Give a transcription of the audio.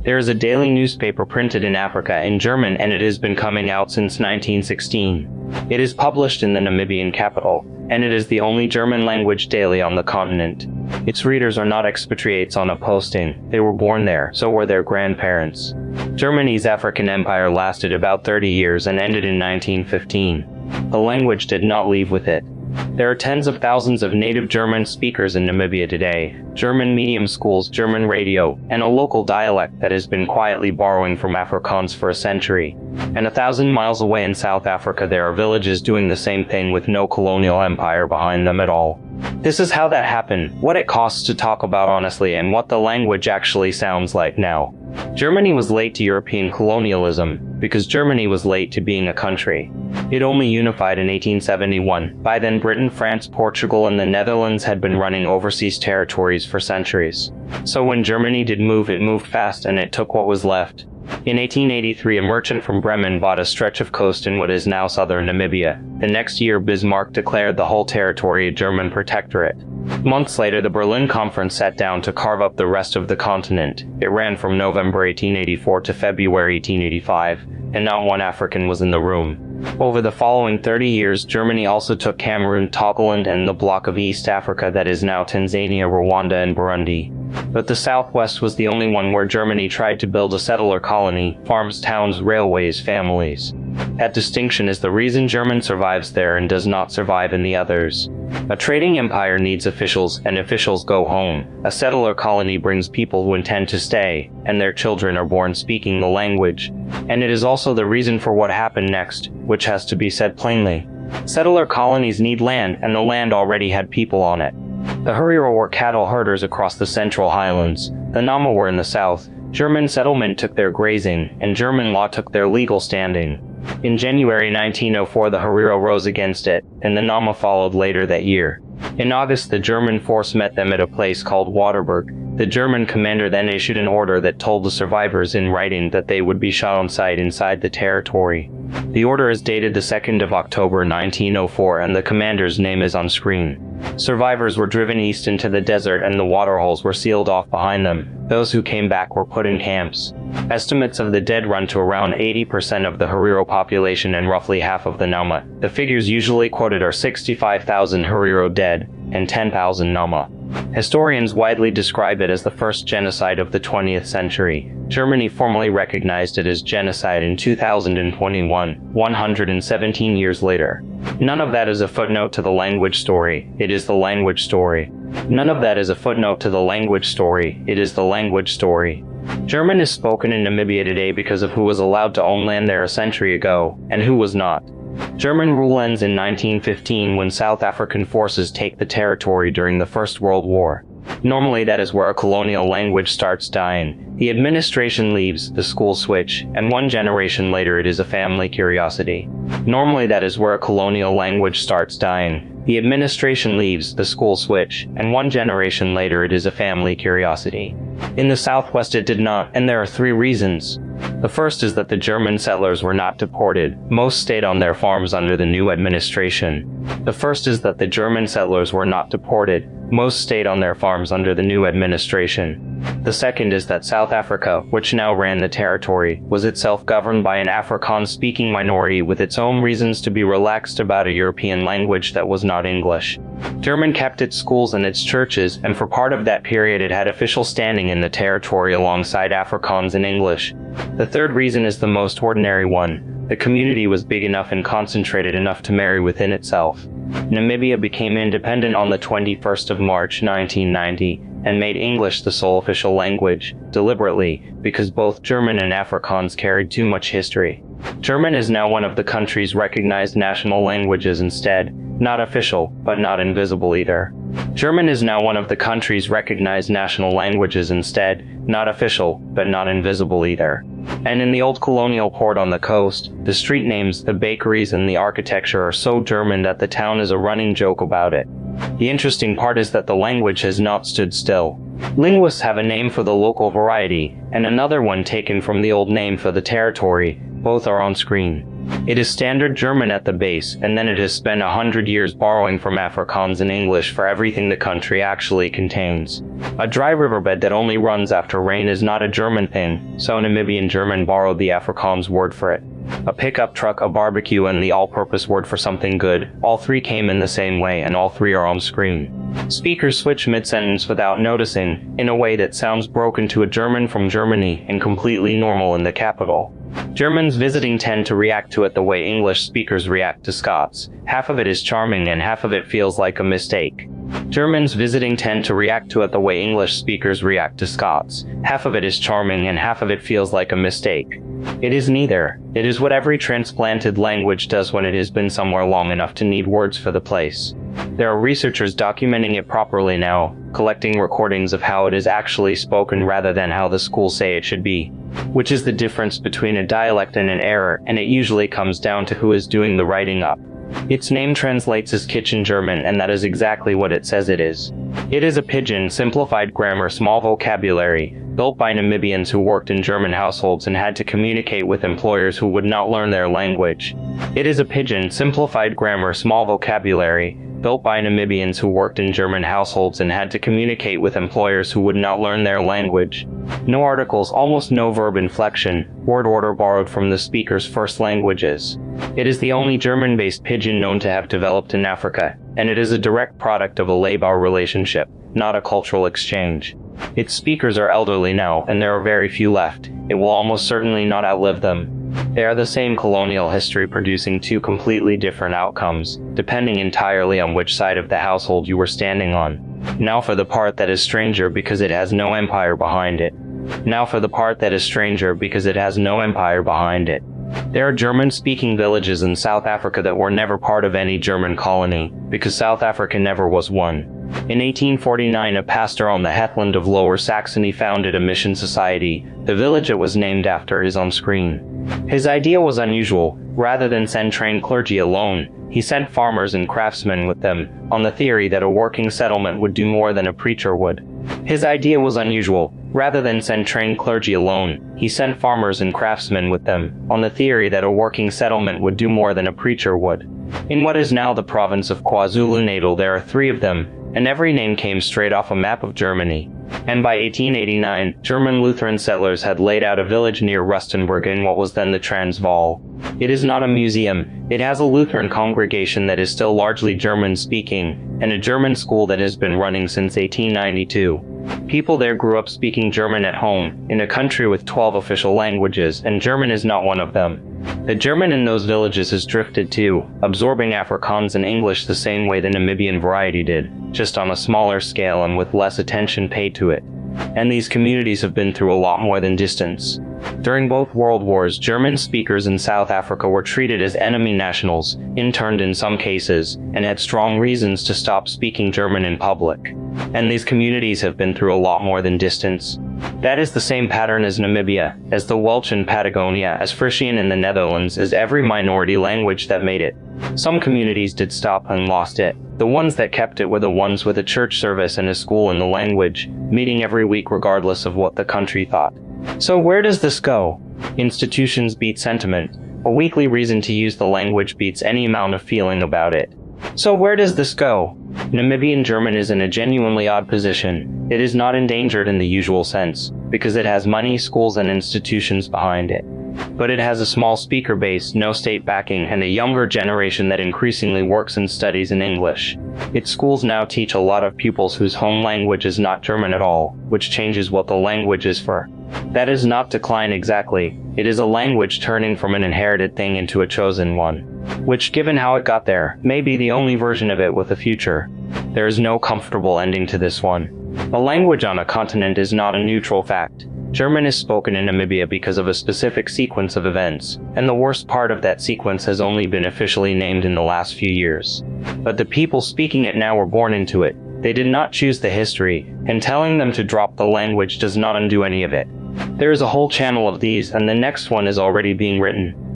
There is a daily newspaper printed in Africa in German, and it has been coming out since 1916. It is published in the Namibian capital, and it is the only German-language daily on the continent. Its readers are not expatriates on a posting. They were born there, so were their grandparents. Germany's African empire lasted about 30 years and ended in 1915. The language did not leave with it. There are tens of thousands of native German speakers in Namibia today, German medium schools, German radio, and a local dialect that has been quietly borrowing from Afrikaans for a century. And 1,000 miles away in South Africa there are villages doing the same thing with no colonial empire behind them at all. This is how that happened, what it costs to talk about honestly, and what the language actually sounds like now. Germany was late to European colonialism, because Germany was late to being a country. It only unified in 1871. By then Britain, France, Portugal, and the Netherlands had been running overseas territories for centuries. So when Germany did move, it moved fast and it took what was left. In 1883, a merchant from Bremen bought a stretch of coast in what is now southern Namibia. The next year, Bismarck declared the whole territory a German protectorate. Months later, the Berlin Conference sat down to carve up the rest of the continent. It ran from November 1884 to February 1885, and not one African was in the room. Over the following 30 years, Germany also took Cameroon, Togoland, and the block of East Africa that is now Tanzania, Rwanda, and Burundi. But the Southwest was the only one where Germany tried to build a settler colony, farms, towns, railways, families. That distinction is the reason German survives there and does not survive in the others. A trading empire needs officials, and officials go home. A settler colony brings people who intend to stay, and their children are born speaking the language. And it is also the reason for what happened next, which has to be said plainly. Settler colonies need land, and the land already had people on it. The Herero were cattle herders across the Central Highlands. The Nama were in the south. German settlement took their grazing, and German law took their legal standing. In January 1904, the Herero rose against it, and the Nama followed later that year. In August, the German force met them at a place called Waterberg. The German commander then issued an order that told the survivors in writing that they would be shot on sight inside the territory. The order is dated the 2nd of October 1904, and the commander's name is on screen. Survivors were driven east into the desert, and the waterholes were sealed off behind them. Those who came back were put in camps. Estimates of the dead run to around 80% of the Herero population and roughly half of the Nama. The figures usually quoted are 65,000 Herero dead and 10,000 Nama. Historians widely describe it as the first genocide of the 20th century. Germany formally recognized it as genocide in 2021, 117 years later. None of that is a footnote to the language story. It is the language story. None of that is a footnote to the language story. It is the language story. German is spoken in Namibia today because of who was allowed to own land there a century ago, and who was not. German rule ends in 1915 when South African forces take the territory during the First World War. Normally that is where a colonial language starts dying. The administration leaves, the schools switch, and one generation later it is a family curiosity. Normally that is where a colonial language starts dying. The administration leaves, the schools switch, and one generation later it is a family curiosity. In the Southwest it did not, and there are 3 reasons. The first is that the German settlers were not deported. Most stayed on their farms under the new administration. The first is that the German settlers were not deported. Most stayed on their farms under the new administration. The second is that South Africa, which now ran the territory, was itself governed by an Afrikaans-speaking minority with its own reasons to be relaxed about a European language that was not English. German kept its schools and its churches, and for part of that period it had official standing in the territory alongside Afrikaans and English. The third reason is the most ordinary one. The community was big enough and concentrated enough to marry within itself. Namibia became independent on the 21st of March 1990 and made English the sole official language, deliberately, because both German and Afrikaans carried too much history. German is now one of the country's recognized national languages instead, not official, but not invisible either. German is now one of the country's recognized national languages instead, not official, but not invisible either. And in the old colonial port on the coast, the street names, the bakeries, and the architecture are so German that the town is a running joke about it. The interesting part is that the language has not stood still. Linguists have a name for the local variety, and another one taken from the old name for the territory. Both are on screen. It is standard German at the base, and then it has spent 100 years borrowing from Afrikaans and English for everything the country actually contains. A dry riverbed that only runs after rain is not a German thing, so Namibian German borrowed the Afrikaans word for it. A pickup truck, a barbecue, and the all-purpose word for something good, all three came in the same way, and all three are on screen. Speakers switch mid-sentence without noticing, in a way that sounds broken to a German from Germany and completely normal in the capital. Germans visiting tend to react to it the way English speakers react to Scots. Half of it is charming and half of it feels like a mistake. Germans visiting tend to react to it the way English speakers react to Scots. Half of it is charming and half of it feels like a mistake. It is neither. It is what every transplanted language does when it has been somewhere long enough to need words for the place. There are researchers documenting it properly now, collecting recordings of how it is actually spoken rather than how the schools say it should be. Which is the difference between a dialect and an error, and it usually comes down to who is doing the writing up. Its name translates as kitchen German, and that is exactly what it says it is. It is a pidgin, simplified grammar, small vocabulary, built by Namibians who worked in German households and had to communicate with employers who would not learn their language. It is a pidgin, simplified grammar, small vocabulary, built by Namibians who worked in German households and had to communicate with employers who would not learn their language. No articles, almost no verb inflection, word order borrowed from the speaker's first languages. It is the only German-based pidgin known to have developed in Africa, and it is a direct product of a labor relationship, not a cultural exchange. Its speakers are elderly now, and there are very few left. It will almost certainly not outlive them. They are the same colonial history, producing two completely different outcomes, depending entirely on which side of the household you were standing on. Now for the part that is stranger because it has no empire behind it. Now for the part that is stranger because it has no empire behind it. There are German-speaking villages in South Africa that were never part of any German colony, because South Africa never was one. In 1849, a pastor on the heathland of Lower Saxony founded a mission society. The village it was named after is on screen. His idea was unusual. Rather than send trained clergy alone, he sent farmers and craftsmen with them, on the theory that a working settlement would do more than a preacher would. His idea was unusual. Rather than send trained clergy alone, he sent farmers and craftsmen with them, on the theory that a working settlement would do more than a preacher would. In what is now the province of KwaZulu-Natal there are 3 of them, and every name came straight off a map of Germany. And by 1889, German Lutheran settlers had laid out a village near Rustenburg in what was then the Transvaal. It is not a museum. It has a Lutheran congregation that is still largely German-speaking, and a German school that has been running since 1892. People there grew up speaking German at home, in a country with 12 official languages, and German is not one of them. The German in those villages has drifted too, absorbing Afrikaans and English the same way the Namibian variety did, just on a smaller scale and with less attention paid to it. And these communities have been through a lot more than distance. During both world wars, German speakers in South Africa were treated as enemy nationals, interned in some cases, and had strong reasons to stop speaking German in public. And these communities have been through a lot more than distance. That is the same pattern as Namibia, as the Welsh in Patagonia, as Frisian in the Netherlands, as every minority language that made it. Some communities did stop and lost it. The ones that kept it were the ones with a church service and a school in the language, meeting every week regardless of what the country thought. So where does this go? Institutions beat sentiment. A weekly reason to use the language beats any amount of feeling about it. So where does this go? Namibian German is in a genuinely odd position. It is not endangered in the usual sense, because it has money, schools, and institutions behind it. But it has a small speaker base, no state backing, and a younger generation that increasingly works and studies in English. Its schools now teach a lot of pupils whose home language is not German at all, which changes what the language is for. That is not decline exactly. It is a language turning from an inherited thing into a chosen one, which, given how it got there, may be the only version of it with a future. There is no comfortable ending to this one. A language on a continent is not a neutral fact. German is spoken in Namibia because of a specific sequence of events, and the worst part of that sequence has only been officially named in the last few years. But the people speaking it now were born into it. They did not choose the history, and telling them to drop the language does not undo any of it. There is a whole channel of these, and the next one is already being written.